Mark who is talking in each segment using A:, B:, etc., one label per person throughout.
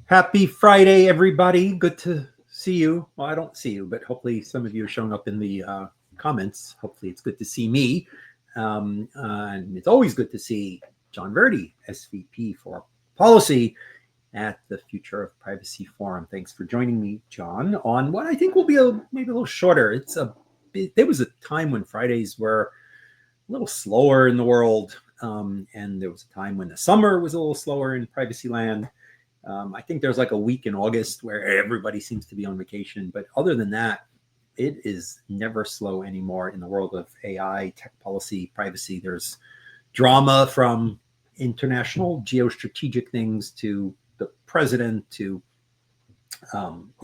A: Happy Friday, everybody. Good to see you. Well, I don't see you, but hopefully some of you are showing up in the comments. Hopefully it's good to see me. And it's always good to see John Verdi, SVP for Policy at the Future of Privacy Forum. Thanks for joining me, John, on what I think will be maybe a little shorter. There was a time when Fridays were a little slower in the world, and there was a time when the summer was a little slower in privacy land. I think there's like a week in August where everybody seems to be on vacation. But other than that, it is never slow anymore in the world of AI, tech policy, privacy. There's drama from international geostrategic things to the president to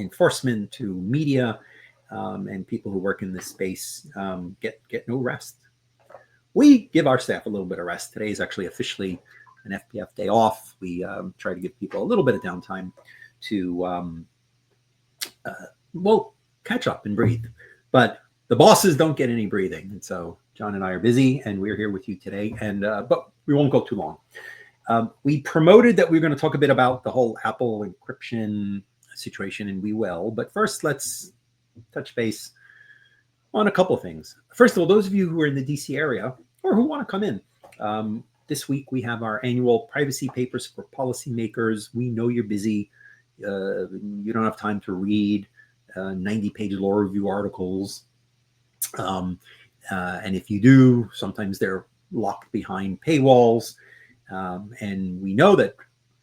A: enforcement to media, and people who work in this space get no rest. We give our staff a little bit of rest. Today is actually officially an FPF day off. We try to give people a little bit of downtime to, catch up and breathe. But the bosses don't get any breathing. And so John and I are busy, and we're here with you today. And but we won't go too long. We promoted that we're going to talk a bit about the whole Apple encryption situation, and we will. But first, let's touch base on a couple of things. First of all, those of you who are in the DC area or who want to come in, this week we have our annual privacy papers for policymakers. We know you're busy. You don't have time to read 90-page law review articles. And if you do, sometimes they're locked behind paywalls. And we know that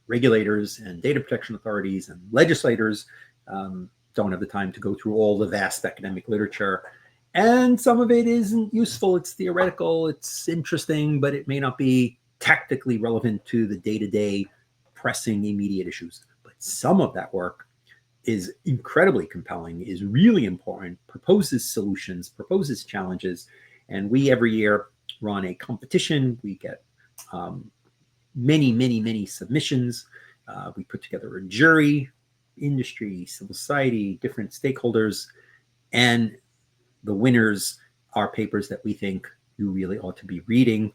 A: regulators and data protection authorities and legislators don't have the time to go through all the vast academic literature. And some of it isn't useful. It's theoretical. It's interesting, but it may not be tactically relevant to the day-to-day pressing immediate issues. But some of that work is incredibly compelling, is really important, proposes solutions, proposes challenges. And we every year run a competition. We get many submissions. We put together a jury, industry, civil society, different stakeholders, and the winners are papers that we think you really ought to be reading.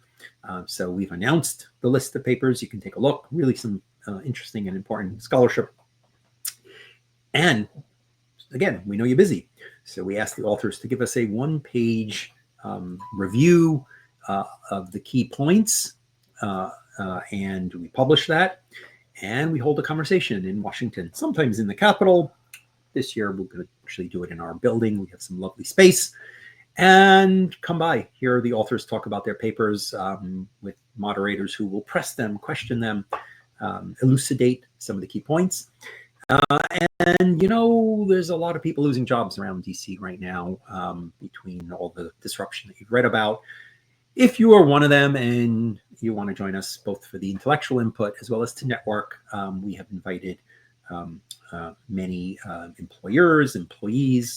A: So we've announced the list of papers. You can take a look. Really some interesting and important scholarship. And again, we know you're busy. So we asked the authors to give us a one-page review of the key points. And we publish that. And we hold a conversation in Washington, sometimes in the Capitol. This year, we're going to actually do it in our building. We have some lovely space. And come by, hear the authors talk about their papers with moderators who will press them, question them, elucidate some of the key points. And, you know, there's a lot of people losing jobs around DC right now between all the disruption that you've read about. If you are one of them and you want to join us both for the intellectual input as well as to network, we have invited many employers, employees,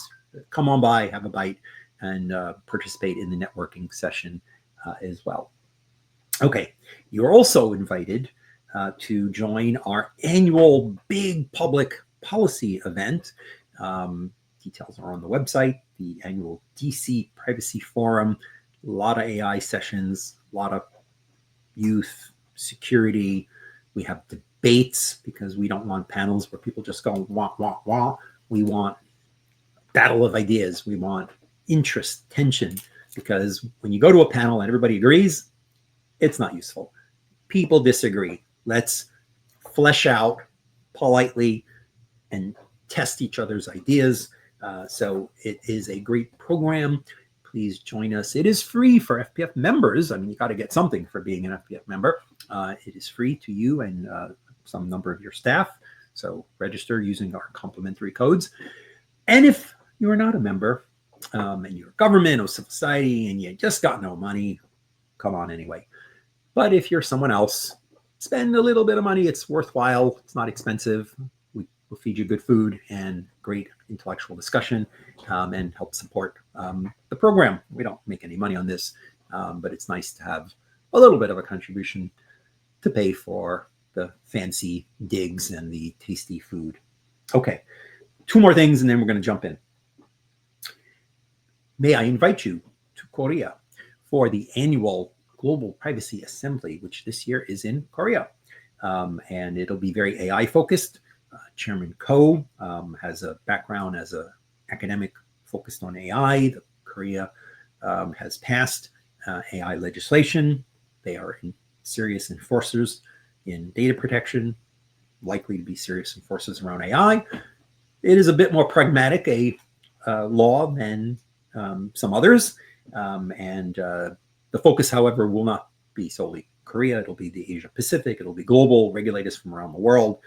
A: come on by, have a bite, and participate in the networking session as well. Okay, you're also invited to join our annual big public policy event. Details are on the website, the annual DC Privacy Forum. A lot of AI sessions, a lot of youth, security. We have debates because we don't want panels where people just go wah, wah, wah. We want battle of ideas. We want interest, tension, because when you go to a panel and everybody agrees, it's not useful. People disagree. Let's flesh out politely and test each other's ideas. So it is a great program. Please join us. It is free for FPF members. I mean, you got to get something for being an FPF member. It is free to you and some number of your staff. So register using our complimentary codes. And if you are not a member and you're government or civil society and you just got no money, come on anyway. But if you're someone else, spend a little bit of money. It's worthwhile. It's not expensive. We'll feed you good food and great intellectual discussion and help support the program. We don't make any money on this, but it's nice to have a little bit of a contribution to pay for the fancy digs and the tasty food. Okay, two more things and then we're going to jump in. May I invite you to Korea for the annual Global Privacy Assembly, which this year is in Korea. And it'll be very AI focused. Chairman Ko has a background as an academic focused on AI. Korea has passed AI legislation. They are serious enforcers in data protection, likely to be serious enforcers around AI. It is a bit more pragmatic a law than some others. And the focus, however, will not be solely Korea. It'll be the Asia Pacific. It'll be global regulators from around the world.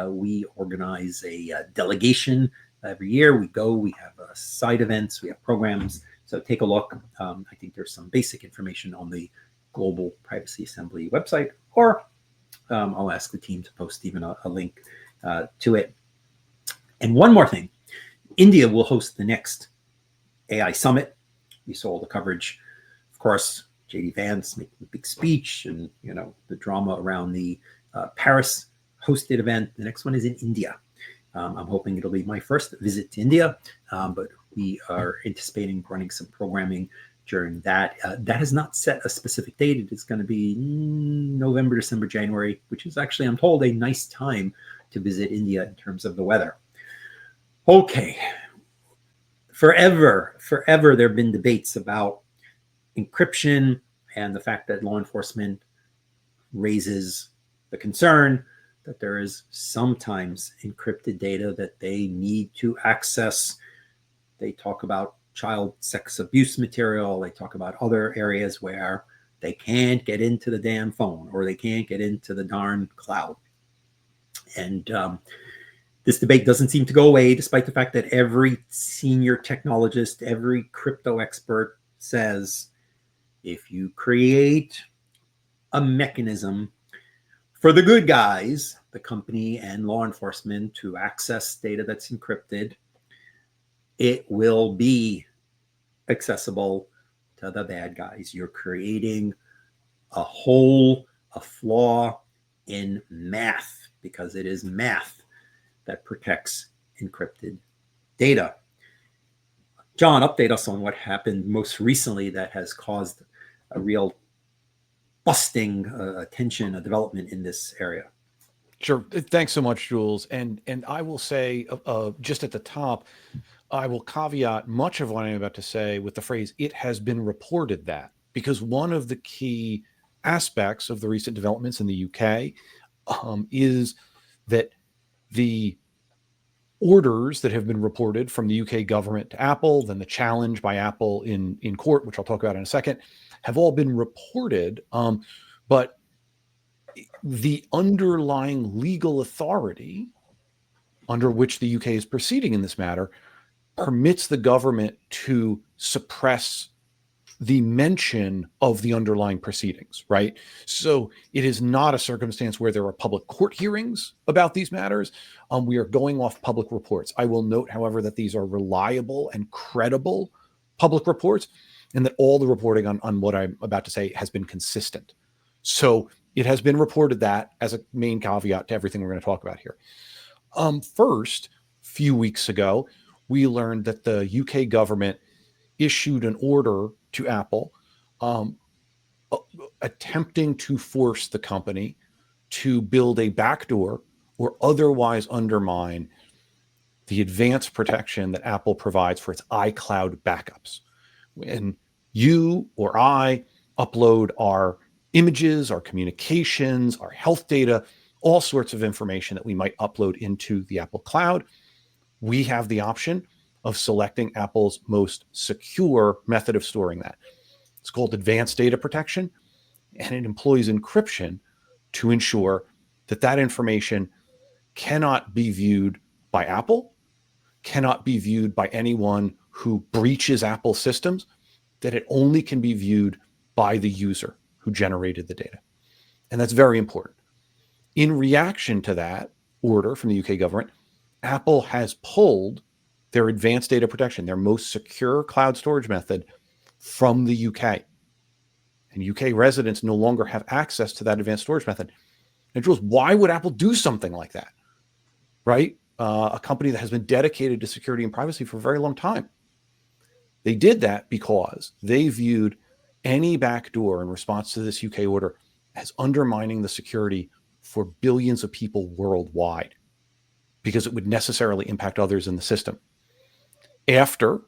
A: We organize a delegation every year. We go, we have side events, we have programs. So take a look. I think there's some basic information on the Global Privacy Assembly website, or I'll ask the team to post even a link to it. And one more thing, India will host the next AI summit. You saw all the coverage, of course, J.D. Vance making a big speech, and the drama around the Paris hosted event. The next one is in India. I'm hoping it'll be my first visit to India, but we are anticipating running some programming during that. That has not set a specific date. It is going to be November, December, January, which is actually, I'm told, a nice time to visit India in terms of the weather. Okay. Forever there have been debates about encryption and the fact that law enforcement raises the concern that there is sometimes encrypted data that they need to access. They talk about child sex abuse material. They talk about other areas where they can't get into the damn phone, or they can't get into the darn cloud. And this debate doesn't seem to go away, despite the fact that every senior technologist, every crypto expert says, if you create a mechanism for the good guys, the company and law enforcement, to access data that's encrypted, it will be accessible to the bad guys. You're creating a hole, a flaw in math, because it is math that protects encrypted data. John, update us on what happened most recently that has caused a real busting attention, a development in this area.
B: Sure. Thanks so much, Jules. And I will say, just at the top, I will caveat much of what I'm about to say with the phrase, it has been reported that, because one of the key aspects of the recent developments in the UK is that the orders that have been reported from the UK government to Apple, then the challenge by Apple in court, which I'll talk about in a second, have all been reported. But the underlying legal authority under which the UK is proceeding in this matter permits the government to suppress the mention of the underlying proceedings, right? So it is not a circumstance where there are public court hearings about these matters. We are going off public reports. I will note, however, that these are reliable and credible public reports, and that all the reporting on what I'm about to say has been consistent. So it has been reported that, as a main caveat to everything we're going to talk about here. First, a few weeks ago, we learned that the UK government issued an order to Apple attempting to force the company to build a backdoor or otherwise undermine the advanced protection that Apple provides for its iCloud backups. When you or I upload our images, our communications, our health data, all sorts of information that we might upload into the Apple Cloud, we have the option of selecting Apple's most secure method of storing that. It's called advanced data protection, and it employs encryption to ensure that that information cannot be viewed by Apple, cannot be viewed by anyone who breaches Apple systems, that it only can be viewed by the user who generated the data. And that's very important. In reaction to that order from the UK government, Apple has pulled their advanced data protection, their most secure cloud storage method, from the UK. And UK residents no longer have access to that advanced storage method. And Jules, why would Apple do something like that? Right? A company that has been dedicated to security and privacy for a very long time. They did that because they viewed any backdoor in response to this UK order as undermining the security for billions of people worldwide. because it would necessarily impact others in the system. After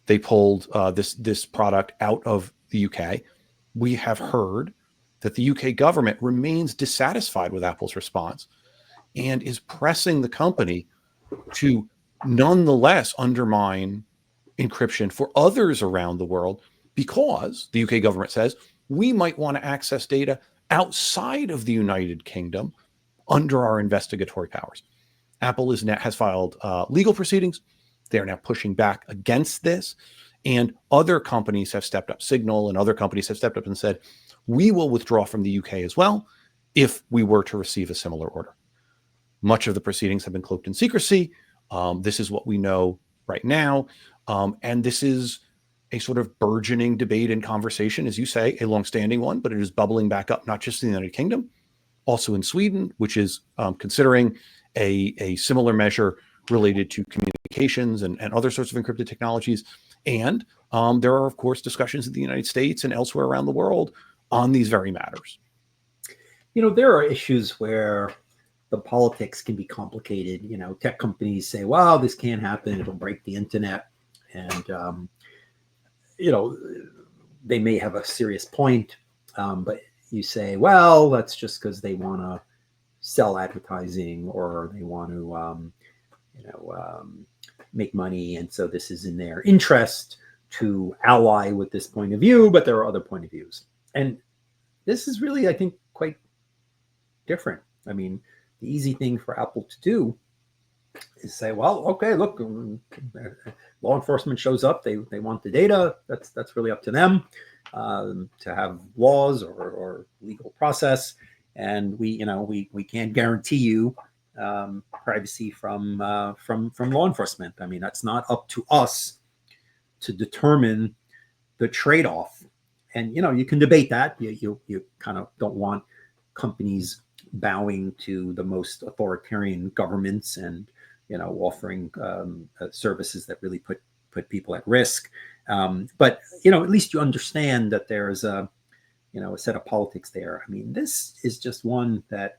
B: they pulled this product out of the UK, we have heard that the UK government remains dissatisfied with Apple's response and is pressing the company to nonetheless undermine encryption for others around the world, because the UK government says we might want to access data outside of the United Kingdom under our investigatory powers. Apple has filed legal proceedings. They're now pushing back against this. And other companies have stepped up. Signal and other companies have stepped up and said, we will withdraw from the UK as well if we were to receive a similar order. Much of the proceedings have been cloaked in secrecy. This is what we know right now. And this is a sort of burgeoning debate and conversation, as you say, a longstanding one, but it is bubbling back up, not just in the United Kingdom, also in Sweden, which is considering a similar measure related to communications and other sorts of encrypted technologies. And there are, of course, discussions in the United States and elsewhere around the world on these very matters.
A: You know, there are issues where the politics can be complicated. You know, tech companies say, well, this can't happen, it'll break the internet. And, you know, they may have a serious point, but you say, well, that's just because they want to sell advertising, or they want to, make money. And so this is in their interest to ally with this point of view, but there are other point of views. And this is really, I think, quite different. I mean, the easy thing for Apple to do is say, well, okay, look, law enforcement shows up, they want the data. That's really up to them to have laws or legal process. And we can't guarantee you privacy from law enforcement. I mean, that's not up to us to determine the trade-off. And you can debate that. You kind of don't want companies bowing to the most authoritarian governments and offering services that really put people at risk. But at least you understand that there is a set of politics there. I mean, this is just one that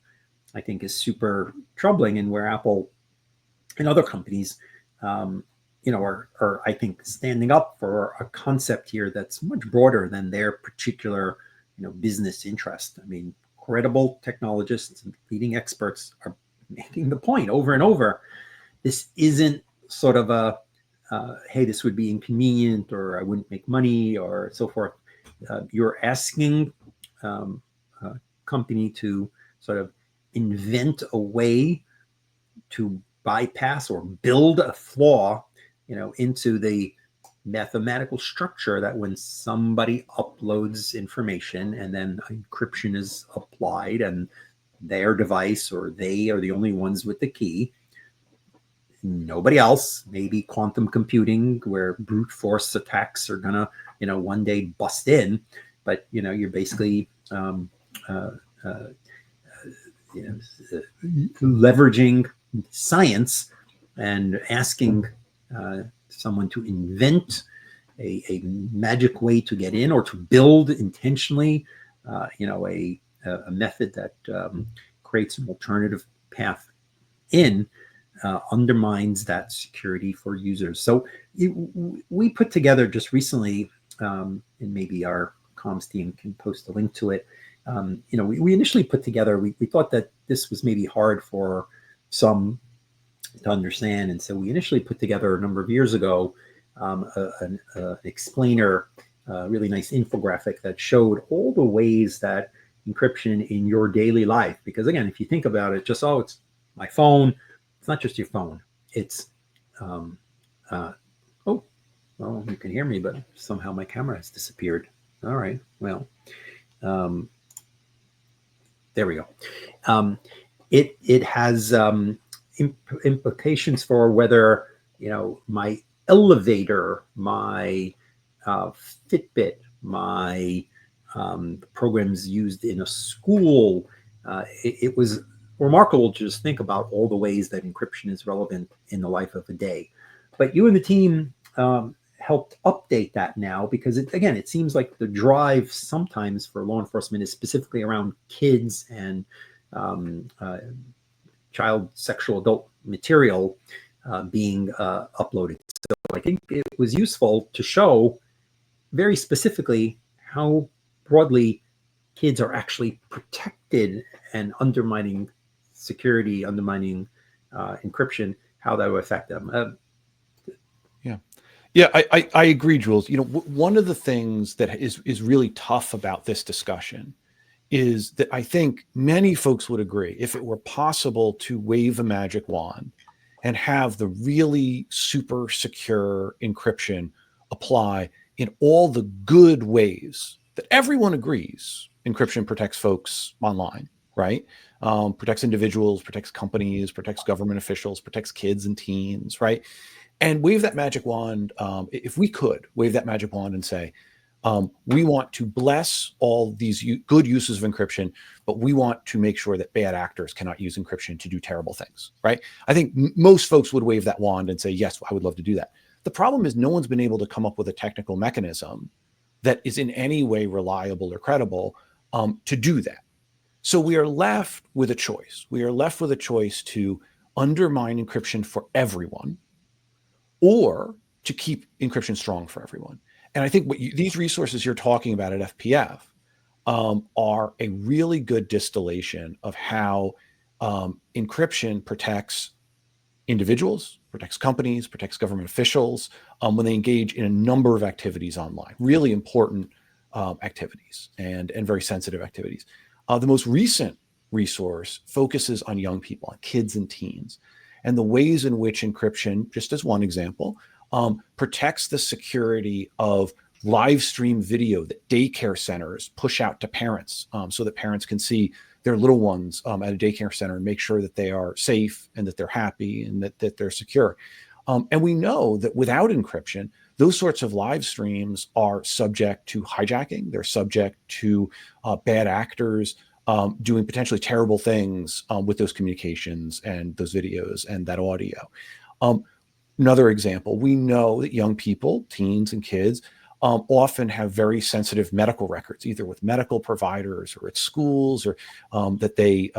A: I think is super troubling, and where Apple and other companies, are I think standing up for a concept here that's much broader than their particular, business interest. I mean, credible technologists and leading experts are making the point over and over. This isn't sort of a, hey, this would be inconvenient, or I wouldn't make money, or so forth. You're asking a company to sort of invent a way to bypass or build a flaw, into the mathematical structure that when somebody uploads information and then encryption is applied and their device or they are the only ones with the key, nobody else, maybe quantum computing where brute force attacks are gonna, one day bust in, but you're basically leveraging science and asking someone to invent a magic way to get in, or to build intentionally, a method that creates an alternative path in, undermines that security for users. So we put together just recently, and maybe our comms team can post a link to it. We initially put together, we thought that this was maybe hard for some to understand. And so we initially put together a number of years ago an explainer, really nice infographic that showed all the ways that encryption in your daily life, because again, if you think about it, just, it's my phone. It's not just your phone. It's, well, you can hear me, but somehow my camera has disappeared. All right, well, there we go. It has implications for whether, my elevator, my Fitbit, my programs used in a school, it was remarkable to just think about all the ways that encryption is relevant in the life of a day. But you and the team helped update that now, because it seems like the drive sometimes for law enforcement is specifically around kids and child sexual adult material being uploaded. So I think it was useful to show very specifically how broadly kids are actually protected and undermining security, undermining encryption, how that would affect them.
B: Yeah, I agree, Jules. One of the things that is really tough about this discussion is that I think many folks would agree, if it were possible to wave a magic wand and have the really super secure encryption apply in all the good ways that everyone agrees encryption protects folks online, right? Protects individuals, protects companies, protects government officials, protects kids and teens, right? And wave that magic wand, if we could wave that magic wand and say, we want to bless all these good uses of encryption, but we want to make sure that bad actors cannot use encryption to do terrible things, right? I think most folks would wave that wand and say, yes, I would love to do that. The problem is no one's been able to come up with a technical mechanism that is in any way reliable or credible to do that. So we are left with a choice. We are left with a choice to undermine encryption for everyone, or to keep encryption strong for everyone. And I think these resources you're talking about at FPF are a really good distillation of how encryption protects individuals, protects companies, protects government officials when they engage in a number of activities online, really important activities and very sensitive activities. The most recent resource focuses on young people, on kids and teens, and the ways in which encryption, just as one example, protects the security of live stream video that daycare centers push out to parents so that parents can see their little ones at a daycare center and make sure that they are safe and that they're happy and that they're secure. And we know that without encryption, those sorts of live streams are subject to hijacking. They're subject to bad actors doing potentially terrible things with those communications and those videos and that audio. Another example, we know that young people, teens and kids, often have very sensitive medical records, either with medical providers or at schools, or that they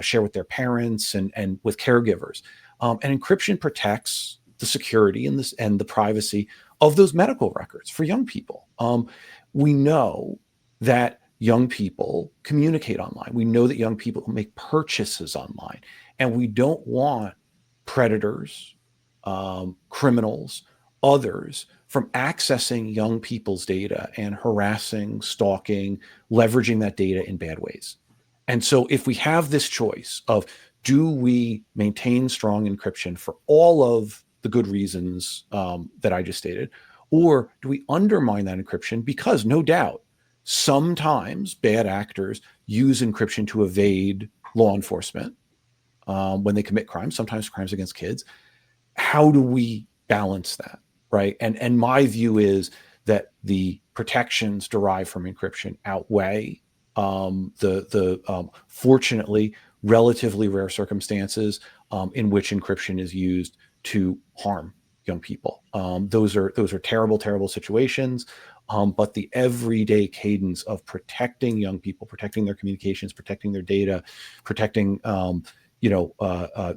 B: share with their parents and with caregivers. And encryption protects the security and the privacy of those medical records for young people. We know that young people communicate online. We know that young people make purchases online, and we don't want predators, criminals, others from accessing young people's data and harassing, stalking, leveraging that data in bad ways. And so if we have this choice of, do we maintain strong encryption for all of the good reasons that I just stated, or do we undermine that encryption because, no doubt, sometimes bad actors use encryption to evade law enforcement when they commit crimes, sometimes crimes against kids. How do we balance that, right? And my view is that the protections derived from encryption outweigh the fortunately relatively rare circumstances in which encryption is used to harm young people. Those are terrible, terrible situations. But the everyday cadence of protecting young people, protecting their communications, protecting their data, protecting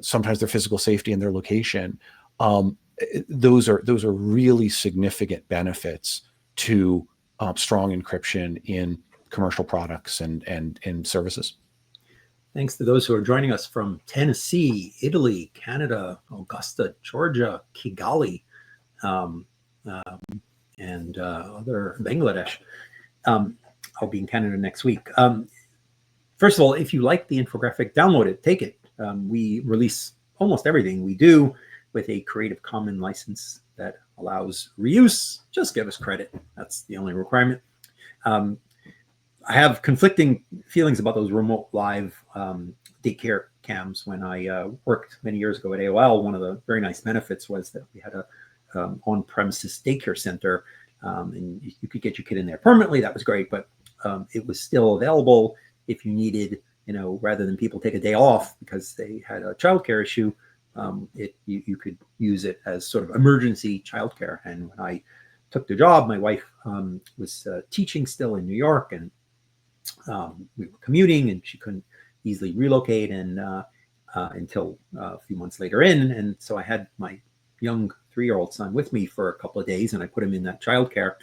B: sometimes their physical safety and their location, those are really significant benefits to strong encryption in commercial products and services.
A: Thanks to those who are joining us from Tennessee, Italy, Canada, Augusta, Georgia, Kigali, and other Bangladesh. I'll be in Canada next week. First of all, if you like the infographic, download it, take it. We release almost everything we do with a Creative Commons license that allows reuse. Just give us credit. That's the only requirement. I have conflicting feelings about those remote live daycare cams. When I worked many years ago at AOL, one of the very nice benefits was that we had a on-premises daycare center, and you could get your kid in there permanently. That was great, but it was still available if you needed, rather than people take a day off because they had a childcare issue. You could use it as sort of emergency childcare. And when I took the job, my wife was teaching still in New York, and we were commuting, and she couldn't easily relocate. And until a few months later in. And so I had my young 3-year-old son with me for a couple of days, and I put him in that childcare,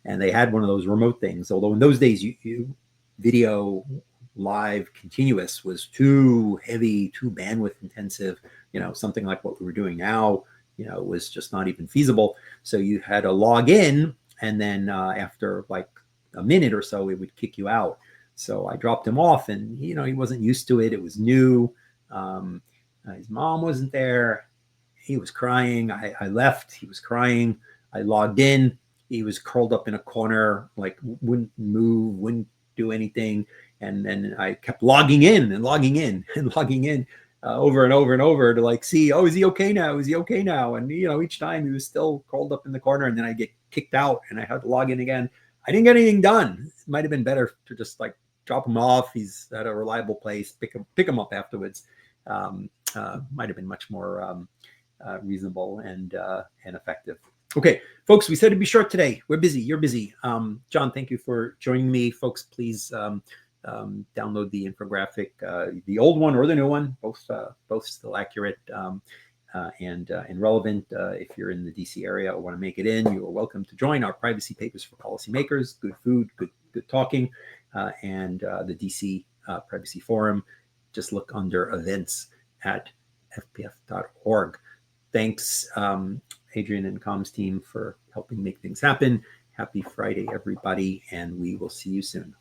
A: and they had one of those remote things. Although in those days, you video live continuous was too heavy, too bandwidth intensive. Something like what we were doing now, was just not even feasible. So you had to log in, and then after like a minute or so, it would kick you out. So I dropped him off, and he wasn't used to it. It was new. His mom wasn't there. He was crying. I left. He was crying. I logged in. He was curled up in a corner, like wouldn't move, wouldn't do anything. And then I kept logging in and logging in and logging in over and over and over to like see, oh, is he okay now? Is he okay now? And each time he was still curled up in the corner, and then I get kicked out and I had to log in again. I didn't get anything done. It might have been better to just like drop him off. He's at a reliable place. Pick him up afterwards. Might have been much more reasonable and effective. Okay, folks, we said to be short today. We're busy. You're busy. John, thank you for joining me. Folks, please download the infographic, the old one or the new one, both still accurate and relevant. If you're in the DC area or want to make it in, you are welcome to join our Privacy Papers for Policymakers. Good food, good talking, and the DC Privacy Forum. Just look under events at fpf.org. Thanks, Adrian and Comms team, for helping make things happen. Happy Friday, everybody, and we will see you soon.